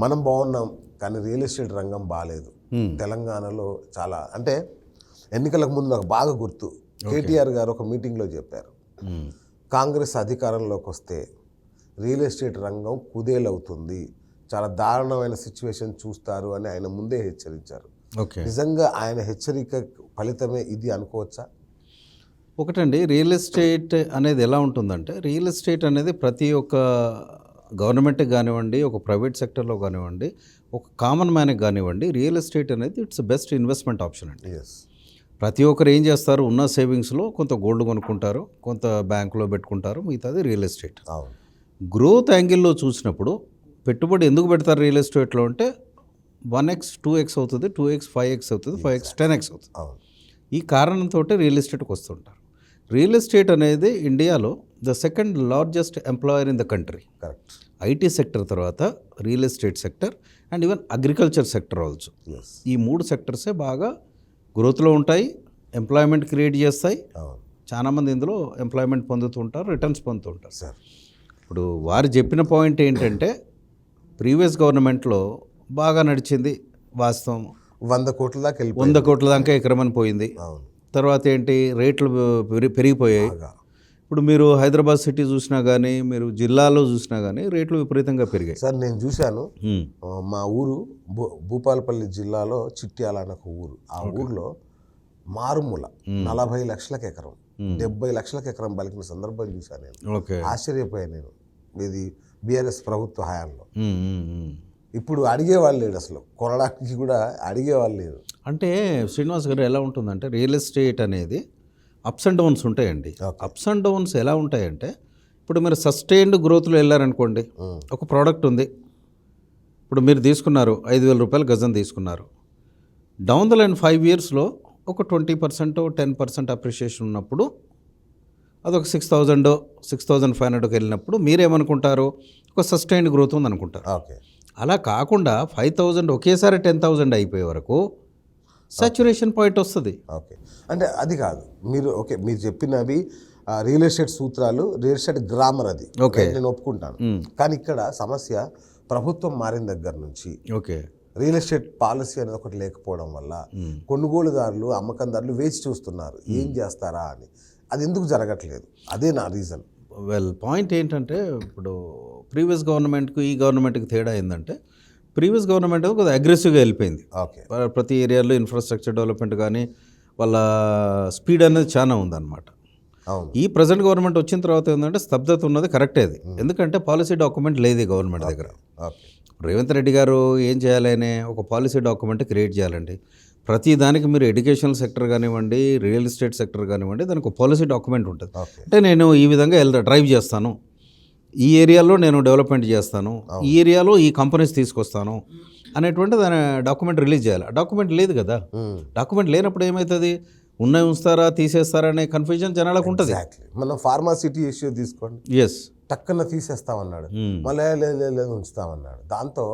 మనం బాగున్నాం కానీ రియల్ ఎస్టేట్ రంగం బాగాలేదు. తెలంగాణలో చాలా అంటే ఎన్నికలకు ముందు నాకు బాగా గుర్తు, కేటీఆర్ గారు ఒక మీటింగ్లో చెప్పారు, కాంగ్రెస్ అధికారంలోకి వస్తే రియల్ ఎస్టేట్ రంగం కుదేలవుతుంది, చాలా దారుణమైన సిచ్యువేషన్ చూస్తారు అని ఆయన ముందే హెచ్చరించారు. నిజంగా ఆయన హెచ్చరిక ఫలితమే ఇది అనుకోవచ్చా? ఒకటండి, రియల్ ఎస్టేట్ అనేది ఎలా ఉంటుందంటే, రియల్ ఎస్టేట్ అనేది ప్రతి ఒక్క గవర్నమెంట్కి కానివ్వండి, ఒక ప్రైవేట్ సెక్టర్లో కానివ్వండి, ఒక కామన్ మ్యాన్కి కానివ్వండి, రియల్ ఎస్టేట్ అనేది ఇట్స్ బెస్ట్ ఇన్వెస్ట్మెంట్ ఆప్షన్ అండి. ప్రతి ఒక్కరు ఏం చేస్తారు, ఉన్న సేవింగ్స్లో కొంత గోల్డ్ కొనుక్కుంటారు, కొంత బ్యాంకులో పెట్టుకుంటారు, మిగతాది రియల్ ఎస్టేట్. గ్రోత్ యాంగిల్లో చూసినప్పుడు పెట్టుబడి ఎందుకు పెడతారు రియల్ ఎస్టేట్లో అంటే 1x 2x అవుతుంది, 2x 5x అవుతుంది, 5x 10x అవుతుంది. ఈ కారణంతో రియల్ ఎస్టేట్కి వస్తుంటారు. రియల్ ఎస్టేట్ అనేది ఇండియాలో the second largest employer in the country. Correct. IT sector తర్వాత real estate sector and even agriculture sector also. ఈ మూడు సెక్టర్సే బాగా గ్రోత్లో ఉంటాయి, ఎంప్లాయ్మెంట్ క్రియేట్ చేస్తాయి. చాలామంది ఇందులో ఎంప్లాయ్మెంట్ పొందుతుంటారు, రిటర్న్స్ పొందుతుంటారు. ఇప్పుడు వారు చెప్పిన పాయింట్ ఏంటంటే, ప్రీవియస్ గవర్నమెంట్లో బాగా నడిచింది వాస్తవం, 100 కోట్ల దాకా 100 కోట్ల దాకా ఎకరమని పోయింది. తర్వాత ఏంటి, రేట్లు పెరిగిపోయాయి. ఇప్పుడు మీరు హైదరాబాద్ సిటీ చూసినా కానీ, మీరు జిల్లాలో చూసినా కానీ రేట్లు విపరీతంగా పెరిగాయి. సార్ నేను చూశాను, మా ఊరు భూపాలపల్లి జిల్లాలో చిట్యాల అనే ఒక ఊరు. ఆ ఊర్లో మారుమూల 40 లక్షలకు ఎకరం, 70 లక్షలకు ఎకరం పలికిన సందర్భం చూశాను నేను. ఆశ్చర్యపోయాను నేను. ఇది బీఆర్ఎస్ ప్రభుత్వ హయాంలో. ఇప్పుడు అడిగేవాళ్ళు లేడు, అసలు కొనడానికి కూడా అడిగేవాళ్ళు లేరు. అంటే శ్రీనివాస్ గారు, ఎలా ఉంటుందంటే రియల్ ఎస్టేట్ అనేది అప్స్ అండ్ డౌన్స్ ఉంటాయండి. అప్స్ అండ్ డౌన్స్ ఎలా ఉంటాయంటే, ఇప్పుడు మీరు సస్టైన్డ్ గ్రోత్లో వెళ్ళారనుకోండి, ఒక ప్రోడక్ట్ ఉంది, ఇప్పుడు మీరు తీసుకున్నారు 5,000 రూపాయలు గజం తీసుకున్నారు, డౌన్ ద లైన్ 5 ఇయర్స్లో ఒక 20% 10% అప్రిషియేషన్ ఉన్నప్పుడు అదొక 6,000 6,500కి వెళ్ళినప్పుడు మీరేమనుకుంటారు, ఒక సస్టైన్డ్ గ్రోత్ ఉంది అనుకుంటారు. అలా కాకుండా 5,000 ఒకేసారి 10,000 అయిపోయే వరకు సాచ్యురేషన్ పాయింట్ వస్తుంది. ఓకే, అంటే అది కాదు, మీరు చెప్పినవి రియల్ ఎస్టేట్ సూత్రాలు, రియల్ ఎస్టేట్ గ్రామర్, అది నేను ఒప్పుకుంటాను. కానీ ఇక్కడ సమస్య ప్రభుత్వం మారిన దగ్గర నుంచి రియల్ ఎస్టేట్ పాలసీ అనేది ఒకటి లేకపోవడం వల్ల కొనుగోలుదారులు, అమ్మకందారులు వేచి చూస్తున్నారు ఏం చేస్తారా అని. అది ఎందుకు జరగట్లేదు, అదే నా రీజన్. పాయింట్ ఏంటంటే, ఇప్పుడు ప్రీవియస్ గవర్నమెంట్కి ఈ గవర్నమెంట్కి తేడా ఏంటంటే, ప్రీవియస్ గవర్నమెంట్ కొద్దిగా అగ్రెసివ్గా వెళ్ళిపోయింది. ప్రతి ఏరియాలో ఇన్ఫ్రాస్ట్రక్చర్ డెవలప్మెంట్ కానీ వాళ్ళ స్పీడ్ అనేది చాలా ఉందన్నమాట. ఈ ప్రజెంట్ గవర్నమెంట్ వచ్చిన తర్వాత ఏంటంటే స్తబ్దత ఉన్నది కరెక్టే. అది ఎందుకంటే పాలసీ డాక్యుమెంట్ లేదు ఈ గవర్నమెంట్ దగ్గర. రేవంత్ రెడ్డి గారు ఏం చేయాలనే ఒక పాలసీ డాక్యుమెంట్ క్రియేట్ చేయాలండి. ప్రతి దానికి మీరు ఎడ్యుకేషనల్ సెక్టర్ కానివ్వండి, రియల్ ఎస్టేట్ సెక్టర్ కానివ్వండి, దానికి ఒక పాలసీ డాక్యుమెంట్ ఉంటుంది. అంటే నేను ఈ విధంగా డ్రైవ్ చేస్తాను, ఈ ఏరియాలో నేను డెవలప్మెంట్ చేస్తాను, ఈ ఏరియాలో ఈ కంపెనీస్ తీసుకొస్తాను అనేటువంటి దాని డాక్యుమెంట్ రిలీజ్ చేయాలి. డాక్యుమెంట్ లేదు కదా. డాక్యుమెంట్ లేనప్పుడు ఏమవుతుంది, ఉన్నాయి ఉంచుతారా తీసేస్తారా అనే కన్ఫ్యూజన్ జనాలకు ఉంటుంది. మనం ఫార్మాసిటీ ఇష్యూ తీసుకోండి, టక్కన తీసేస్తామన్నాడు, మళ్ళీ లేదు ఉంచుతామన్నాడు. దాంతో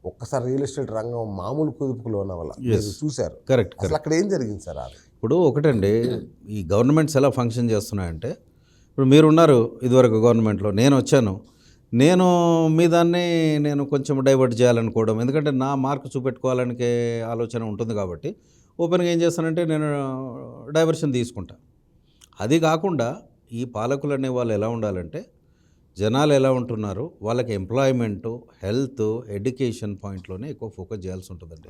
ఒక్కసారి రియల్ ఎస్టేట్ రంగం మామూలు కుదుపులో ఉన్న వల్ల చూశారు. కరెక్ట్. అక్కడ ఏం జరిగింది సార్? ఇప్పుడు ఒకటండి, ఈ గవర్నమెంట్స్ ఎలా ఫంక్షన్ చేస్తున్నాయంటే, ఇప్పుడు మీరున్నారు ఇదివరకు గవర్నమెంట్లో, నేను వచ్చాను, నేను మీ దాన్ని నేను కొంచెం డైవర్ట్ చేయాలనుకోవడం, ఎందుకంటే నా మార్క్ చూపెట్టుకోవాలనికే ఆలోచన ఉంటుంది కాబట్టి ఓపెన్గా ఏం చేస్తానంటే నేను డైవర్షన్ తీసుకుంటా. అది కాకుండా ఈ పాలకులు అనే వాళ్ళు ఎలా ఉండాలంటే, జనాలు ఎలా ఉంటున్నారు, వాళ్ళకి ఎంప్లాయ్మెంటు, హెల్త్, ఎడ్యుకేషన్ పాయింట్లోనే ఎక్కువ ఫోకస్ చేయాల్సి ఉంటుందండి.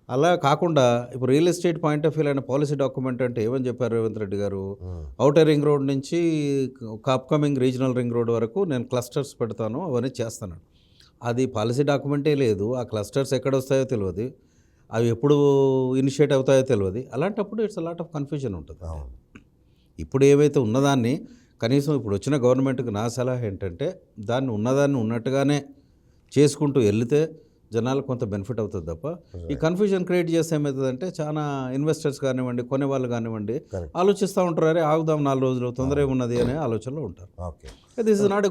అలా కాకుండా ఇప్పుడు real estate point of view అయిన పాలసీ డాక్యుమెంట్ అంటే ఏమని చెప్పారు రేవంత్ రెడ్డి గారు, ఔటర్ రింగ్ రోడ్ నుంచి అప్కమింగ్ రీజనల్ రింగ్ రోడ్ వరకు నేను క్లస్టర్స్ పెడతాను, అవన్నీ చేస్తాను. అది పాలసీ డాక్యుమెంటే లేదు. ఆ క్లస్టర్స్ ఎక్కడ వస్తాయో తెలియదు, అవి ఎప్పుడు ఇనిషియేట్ అవుతాయో తెలియదు. అలాంటప్పుడు it's a lot of confusion ఉంటుంది. ఇప్పుడు ఏవైతే ఉన్నదాన్ని కనీసం ఇప్పుడు వచ్చిన గవర్నమెంట్కి నా సలహా ఏంటంటే, దాన్ని ఉన్నదాన్ని ఉన్నట్టుగానే చేసుకుంటూ వెళితే జనాలకు కొంత బెనిఫిట్ అవుతుంది తప్ప, ఈ కన్ఫ్యూజన్ క్రియేట్ చేస్తే ఏమవుతుందంటే, చాలా ఇన్వెస్టర్స్ కానివ్వండి, కొనేవాళ్ళు కానివ్వండి ఆలోచిస్తూ ఉంటారు, అరే ఆగుదాం 4 రోజులు, తొందర ఏమున్నది అనే ఆలోచనలో ఉంటారు. This is not